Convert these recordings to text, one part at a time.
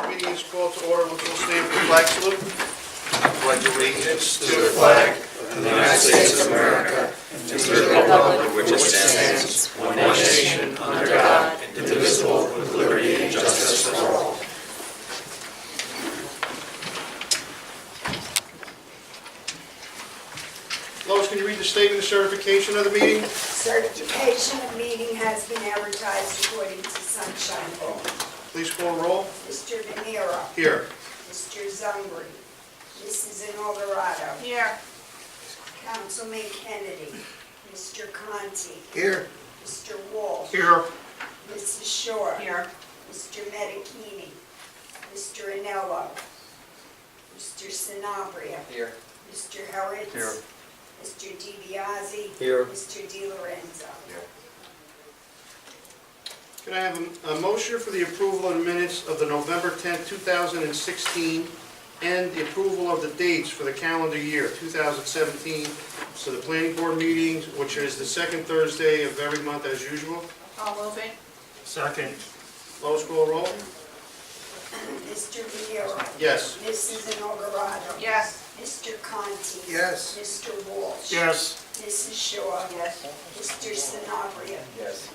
Meeting is called to order. Let's all stand for the flag salute. Pledge allegiance to the flag of the United States of America and to the republic which stands one nation under God, indivisible, with liberty and justice for all. Lois, can you read the statement of certification of the meeting? Certification of meeting has been advertised according to Sunshine Law. Please call roll. Mr. Venera. Here. Mr. Zungri. Mrs. Inalderado. Here. Councilman Kennedy. Mr. Conti. Here. Mr. Walsh. Here. Mrs. Shore. Here. Mr. Medicini. Mr. Anello. Mr. Sanabria. Here. Mr. Harris. Here. Mr. DiBiase. Here. Mr. Di Lorenzo. Can I have a motion for the approval of the minutes of the November 10th, 2016, and the approval of the dates for the calendar year 2017, so the planning board meetings, which is the second Thursday of every month as usual? I'll move it. Second. Lois, call roll. Mr. Venera. Yes. Mrs. Inalderado. Yes. Mr. Conti. Yes. Mr. Walsh. Yes. Mrs. Shaw. Yes. Mr. Sanabria. Yes.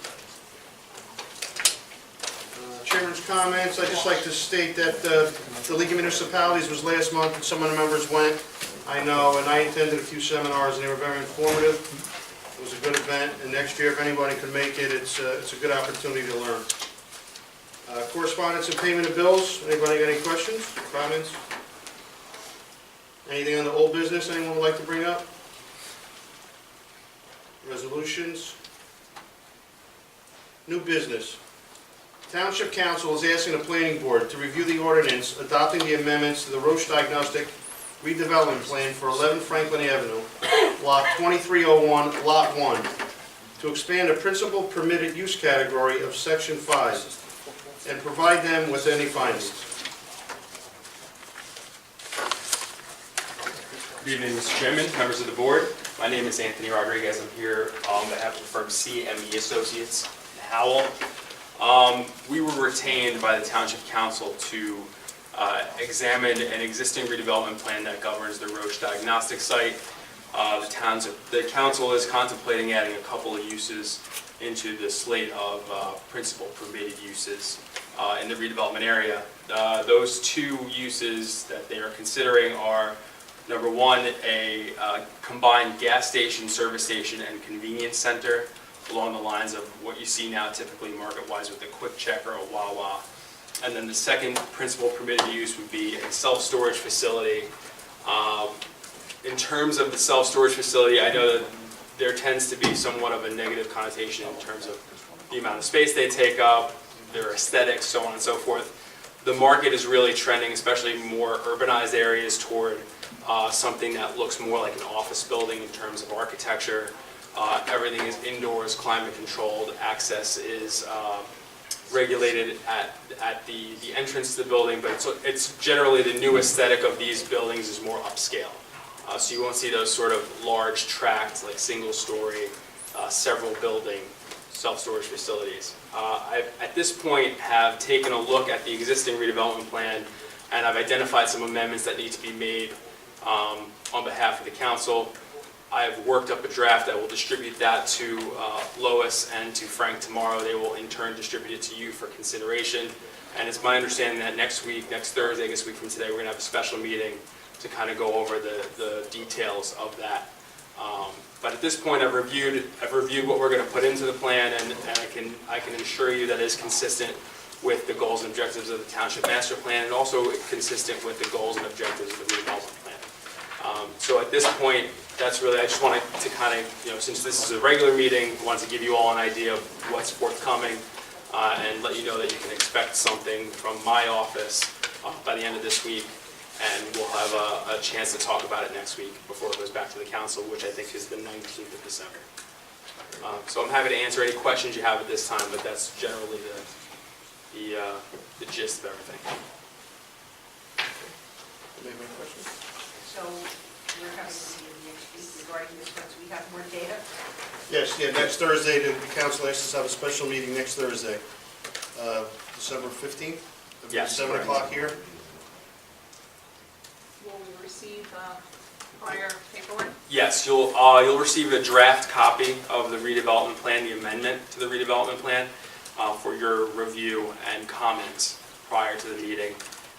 Chairman's comments. I'd just like to state that the League of Municipalities was last month, and some of the members went, I know, and I attended a few seminars, and they were very informative. It was a good event, and next year, if anybody can make it, it's a good opportunity to learn. Correspondence and payment of bills. Anybody got any questions, comments? Anything on the old business anyone would like to bring up? Resolutions? New business. Township Council is asking the Planning Board to review the ordinance adopting the amendments to the ROCHE Diagnostic Redevelopment Plan for 11 Franklin Avenue, Block 2301, Lot 1, to expand the principal permitted use category of Section 5 and provide them with any findings. Good evening, Mr. Chairman, members of the board. My name is Anthony Rodriguez. I'm here on behalf of the firm CME Associates in Howell. We were retained by the Township Council to examine an existing redevelopment plan that governs the ROCHE diagnostic site. The council is contemplating adding a couple of uses into the slate of principal permitted uses in the redevelopment area. Those two uses that they are considering are, number one, a combined gas station, service station, and convenience center along the lines of what you see now typically market-wise with a Quick Check or a Wawa. And then the second principal permitted use would be a self-storage facility. In terms of the self-storage facility, I know that there tends to be somewhat of a negative connotation in terms of the amount of space they take up, their aesthetics, so on and so forth. The market is really trending, especially more urbanized areas, toward something that looks more like an office building in terms of architecture. Everything is indoors, climate controlled. Access is regulated at the entrance to the building, but it's generally the new aesthetic of these buildings is more upscale. So you won't see those sort of large tract, like single-story, several building self-storage facilities. I, at this point, have taken a look at the existing redevelopment plan, and I've identified some amendments that need to be made on behalf of the council. I've worked up a draft. I will distribute that to Lois and to Frank tomorrow. They will in turn distribute it to you for consideration. And it's my understanding that next week, next Thursday, I guess a week from today, we're going to have a special meeting to kind of go over the details of that. But at this point, I've reviewed what we're going to put into the plan, and I can assure you that it is consistent with the goals and objectives of the Township Master Plan, and also consistent with the goals and objectives of the redevelopment plan. So at this point, that's really, I just wanted to kind of, since this is a regular meeting, wanted to give you all an idea of what's forthcoming, and let you know that you can expect something from my office by the end of this week. And we'll have a chance to talk about it next week before it goes back to the council, which I think is the 19th of December. So I'm happy to answer any questions you have at this time, but that's generally the gist of everything. Any questions? So we're having a meeting next week regarding this, once we have more data. Yes, next Thursday, the council asks us to have a special meeting next Thursday. December 15th? Yes, 7 correct. o'clock here? Will we receive prior paperwork? Yes, you'll receive a draft copy of the redevelopment plan, the amendment to the redevelopment plan, for your review and comments prior to the meeting,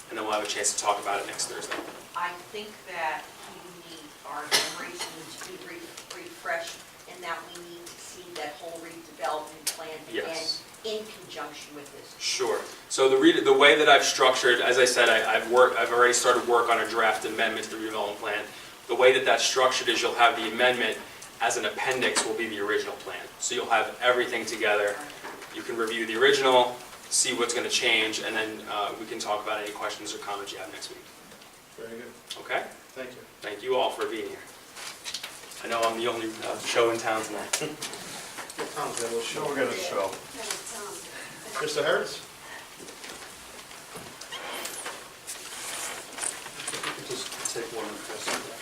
and then we'll have a chance to talk about it next Thursday. I think that we need, our memories need to be refreshed, and that we need to see that whole redevelopment plan again Yes. in conjunction with this. Sure. So the way that I've structured, as I said, I've already started work on a draft amendment to the redevelopment plan. The way that that's structured is you'll have the amendment as an appendix will be the original plan. So you'll have everything together. You can review the original, see what's going to change, and then we can talk about any questions or comments you have next week. Very good. Okay? Thank you. Thank you all for being here. I know I'm the only show in town tonight. Tom's got a little show. We're gonna show. Mr. Hertz? Just take one and pass it back.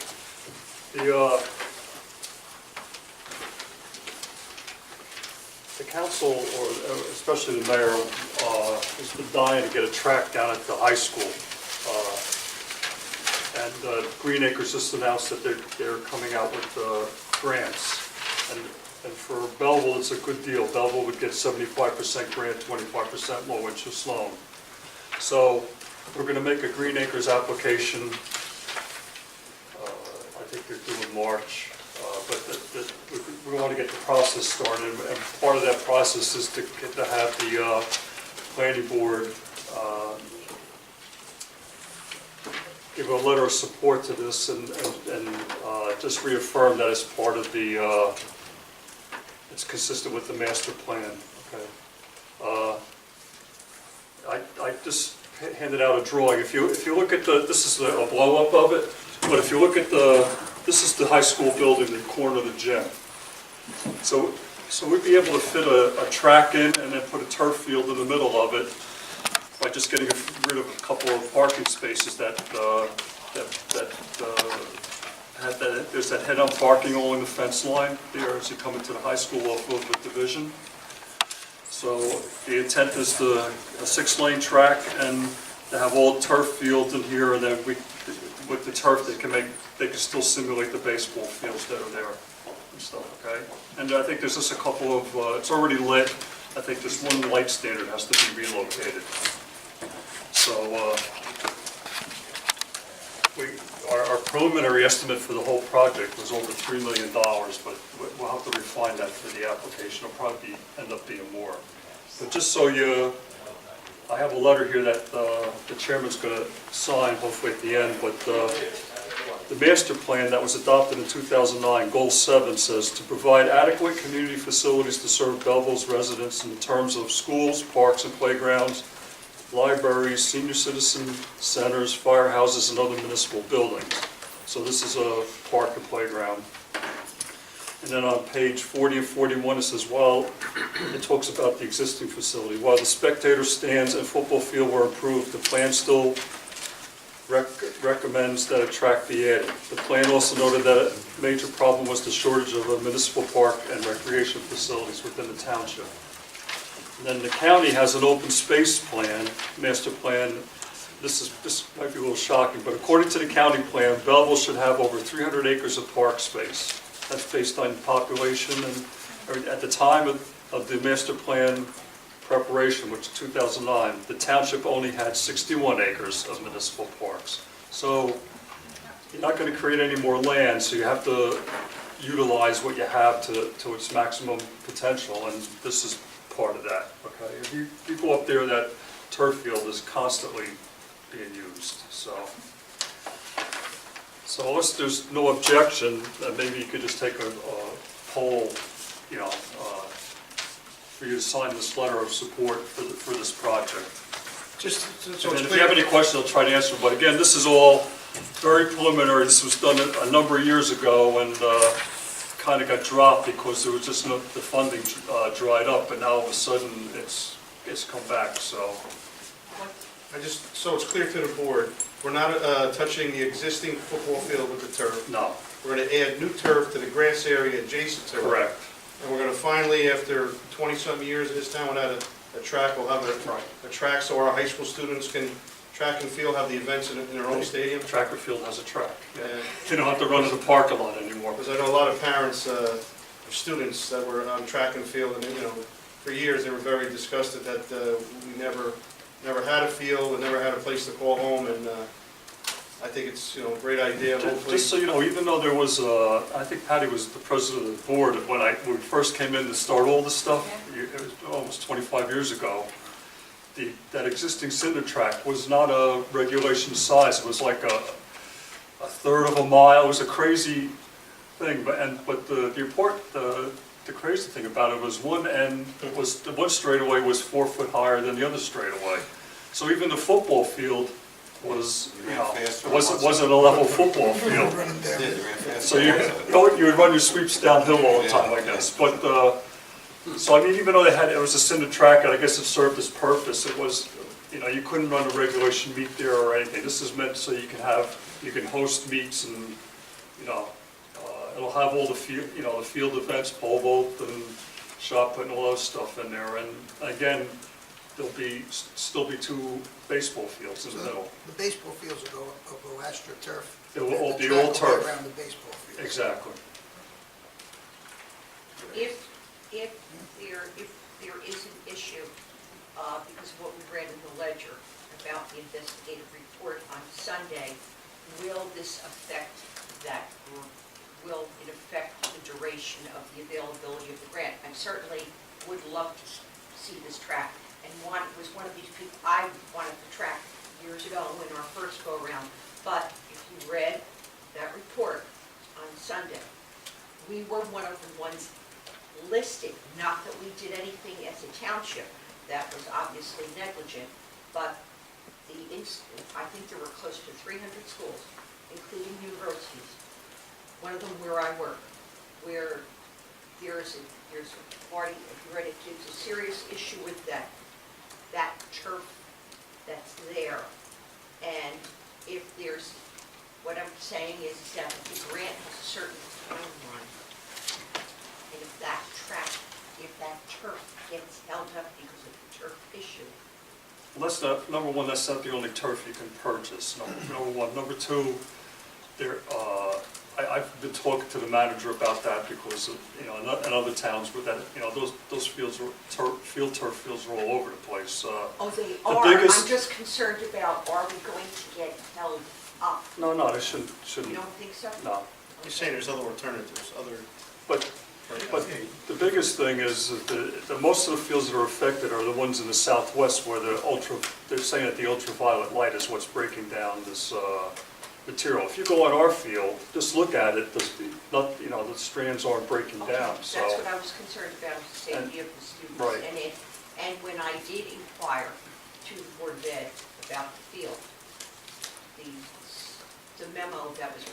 The council, or especially the mayor, has been dying to get a track down at the high school. And Green Acres just announced that they're coming out with grants. And for Belleville, it's a good deal. Belleville would get 75% grant, 25% low interest loan. So we're going to make a Green Acres application. I think they're due in March, but we want to get the process started. And part of that process is to have the planning board give a letter of support to this and just reaffirm that it's part of the, it's consistent with the master plan, okay? I just handed out a drawing. If you look at this is a blow-up of it, but if you look at this is the high school building, the corner of the gym. So we'd be able to fit a track in and then put a turf field in the middle of it by just getting rid of a couple of parking spaces there's that head-on parking along the fence line there as you come into the high school off of the division. So the intent is a 6-lane track and to have all turf fields in here, and then with the turf they can still simulate the baseball fields that are there and stuff, okay? And I think there's just a couple of, it's already lit. I think this one light standard has to be relocated. So our preliminary estimate for the whole project was over $3 million, but we'll have to refine that for the application. It'll probably end up being more. But just so I have a letter here that the chairman's going to sign hopefully at the end, but the master plan that was adopted in 2009, Goal 7, says to provide adequate community facilities to serve Belleville's residents in terms of schools, parks and playgrounds, libraries, senior citizen centers, firehouses, and other municipal buildings. So this is a park and playground. And then on page 40 and 41, it says, while it talks about the existing facility, while the spectator stands and football field were improved, the plan still recommends that a track be added. The plan also noted that a major problem was the shortage of a municipal park and recreation facilities within the township. And then the county has an open space plan, master plan. This might be a little shocking, but according to the county plan, Belleville should have over 300 acres of park space. That's based on population, and at the time of the master plan preparation, which is 2009, the township only had 61 acres of municipal parks. So you're not going to create any more land, so you have to utilize what you have to its maximum potential, and this is part of that, okay? If you go up there, that turf field is constantly being used, so unless there's no objection, maybe you could just take a poll, for you to sign this letter of support for this project. Just so And it's then if you clear, have any questions, I'll try to answer them, but again, this is all very preliminary. This was done a number of years ago and kind of got dropped because there was just the funding dried up, and now all of a sudden it's come back, so. so it's clear to the board, we're not touching the existing football field with the turf. No, We're going to add new turf to the grass area adjacent to it. correct. And we're going to finally, after 20-something years in this town without a track, we'll have a track so our high school students can track and field, have the events in their own stadium. Tracker field has a track. Yeah. You don't have to run in the parking lot anymore. Because I know a lot of parents of students that were on track and field, and, you know, for years, they were very disgusted that we never had a field, and never had a place to call home, and I think it's, you know, a great idea, hopefully. Just so you know, even though there was, I think Patty was the president of the board when we first came in to start all this stuff, it was almost 25 years ago, that existing cinder track was not a regulation size. It was like a third of a mile. It was a crazy thing, but the crazy thing about it was one straightaway was 4 foot higher than the other straightaway. So even the football field was, you know, it wasn't a level football field. So you would run your sweeps downhill all the time, I guess. But so I mean, even though it was a cinder track, and I guess it served its purpose, it was, you know, you couldn't run a regulation meet there or anything. This is meant so you can host meets, and, you know, it'll have all the field, you know, the field events, pole vault and shot put and all that stuff in there. And again, there'll still be 2 baseball fields in the middle. The baseball fields will go AstroTurf. It will all And be the track all will turf. go around the baseball fields. Exactly. If there is an issue, because of what we read in the ledger about the investigative report on Sunday, will this affect that group? Will it affect the duration of the availability of the grant? I certainly would love to see this track, and was one of these people, I wanted the track years ago in our first go-around, but if you read that report on Sunday, we were one of the ones listed, not that we did anything as a township, that was obviously negligent, but I think there were close to 300 schools, including universities, one of them where I work, where there's a party, if you read it, it's a serious issue with that turf that's there. And if there's, what I'm saying is that the grant has a certain timeline. And if that turf gets held up because of the turf issue. Well, that's not, number one, that's not the only turf you can purchase, number one. Number two, I've been talking to the manager about that because, you know, in other towns where that, you know, those fields field turf fields are all over the place. Oh, they the are. biggest- I'm just concerned about, are we going to get held up? No, they shouldn't. You don't think so? No. You're saying there's other alternatives, other... But the biggest thing is that most of the fields that are affected are the ones in the southwest where they're saying that the ultraviolet light is what's breaking down this material. If you go on our field, just look at it, you know, the strands aren't breaking Okay, down. So that's what I was concerned about, is the safety of the students. Right. And when I did inquire to the Board of Ed about the field, the memo that was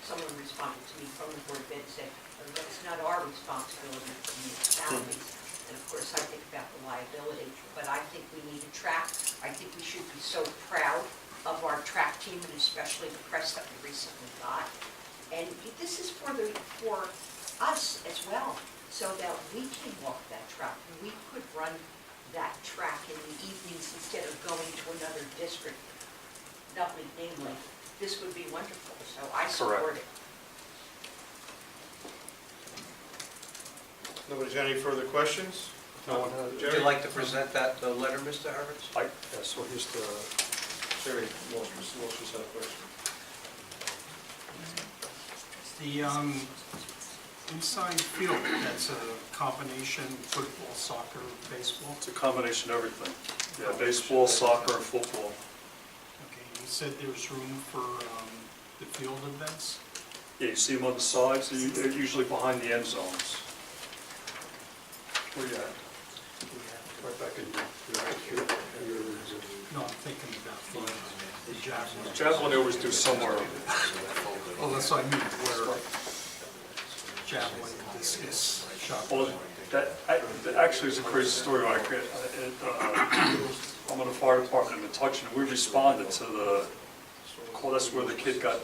someone responded to me from the Board of Ed said, that's not our responsibility for municipalities. And of course, I think about the liability, but I think we need a track. I think we should be so proud of our track team, and especially the crest that we recently got. And this is for us as well, so that we can walk that track. We could run that track in the evenings instead of going to another district. Namely, this would be wonderful, so I support it. Nobody's got any further questions? no one has. Would you like to present that letter, Mr. Harvitz? Yeah, so here's the. Jerry Walsh just had a question. The inside field, that's a combination football, soccer, baseball? It's a combination of everything. Yeah, baseball, soccer, and football. Okay, you said there's room for the field events? Yeah, you see them on the sides, they're usually behind the end zones. Where you at? Right back in here. No, I'm thinking about the javelin. Javelin they always do somewhere. Oh, that's what I mean, where javelin, discus, shot. Well, that actually is a crazy story. I'm in the fire department in Metuchen, and we responded to the call. That's where the kid got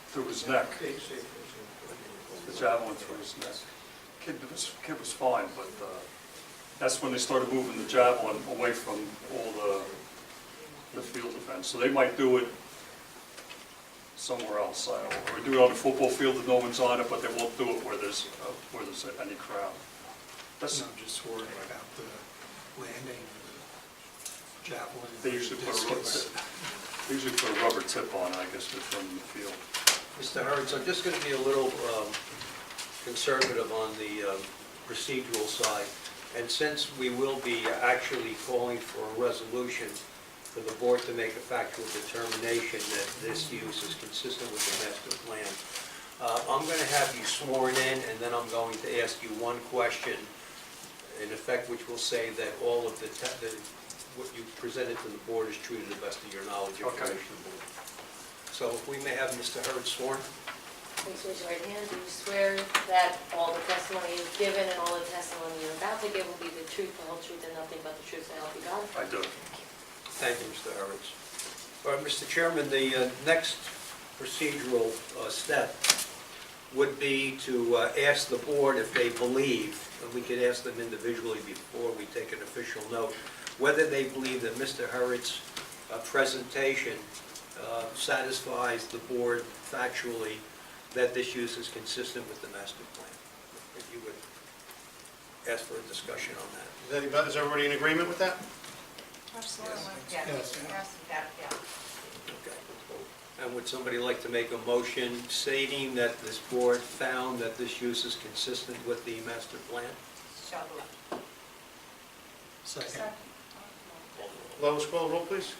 through his neck. The javelin through his neck. Kid was fine, but That's when they started moving the javelin away from all the field events. So they might do it somewhere else, or do it on the football field that no one's on it, but they won't do it where there's any crowd. That's, I'm just worried about the landing, the javelin. they usually put a rubber tip on it, I guess, within the field. Mr. Hurts, I'm just going to be a little conservative on the procedural side. And since we will be actually calling for a resolution for the board to make a factual determination that this use is consistent with the master plan, I'm going to have you sworn in, and then I'm going to ask you one question, in effect, which will say that all of what you presented to the board is true to the best of your knowledge and Okay. information. So if we may have Mr. Hurts sworn. Please raise your right hand. Do you swear that all the testimony you've given and all the testimony you're about to give will be the truth, the whole truth, and nothing but the truth, so help you God? I do. Thank you, Mr. Hurts. All right, Mr. Chairman, the next procedural step would be to ask the board if they believe, and we could ask them individually before we take an official note, whether they believe that Mr. Hurts' presentation satisfies the board factually that this use is consistent with the master plan. If you would ask for a discussion on that. Is everybody in agreement with that? Absolutely. Yes. Yes, yeah. Okay. And would somebody like to make a motion stating that this board found that this use is consistent with the master plan? Shall move. Second. Lois, call the roll, please.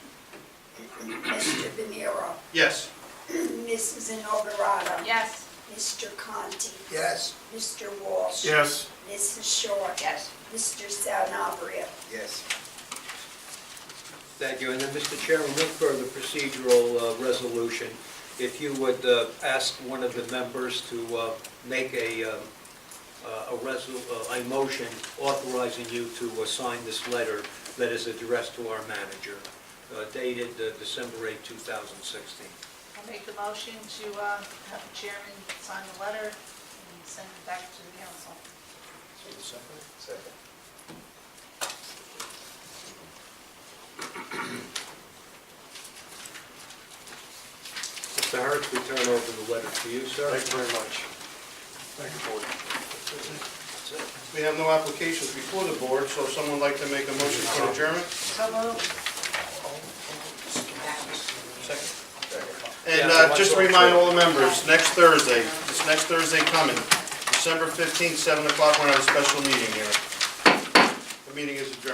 Mr. Venero, Yes. Mrs. Inaugurato. Yes. Mr. Conti, Yes. Mr. Walsh. Yes. Mrs. Short. Yes. Mr. Sanabria. Yes. Thank you. And then, Mr. Chairman, one further procedural resolution. If you would ask one of the members to make a motion authorizing you to sign this letter that is addressed to our manager, dated December 8, 2016. I'll make the motion to have the chairman sign the letter and send it back to the council. Second. Mr. Hurts, we turn over the letter to you, sir. Thank you very much. Thank you, board. That's it. We have no applications before the board, so if someone would like to make a motion for adjournment? So moved. Second. Yeah, And just to remind all the members, next Thursday coming, December 15th, 7 o'clock, we're going to have a special meeting here. The meeting is adjourned.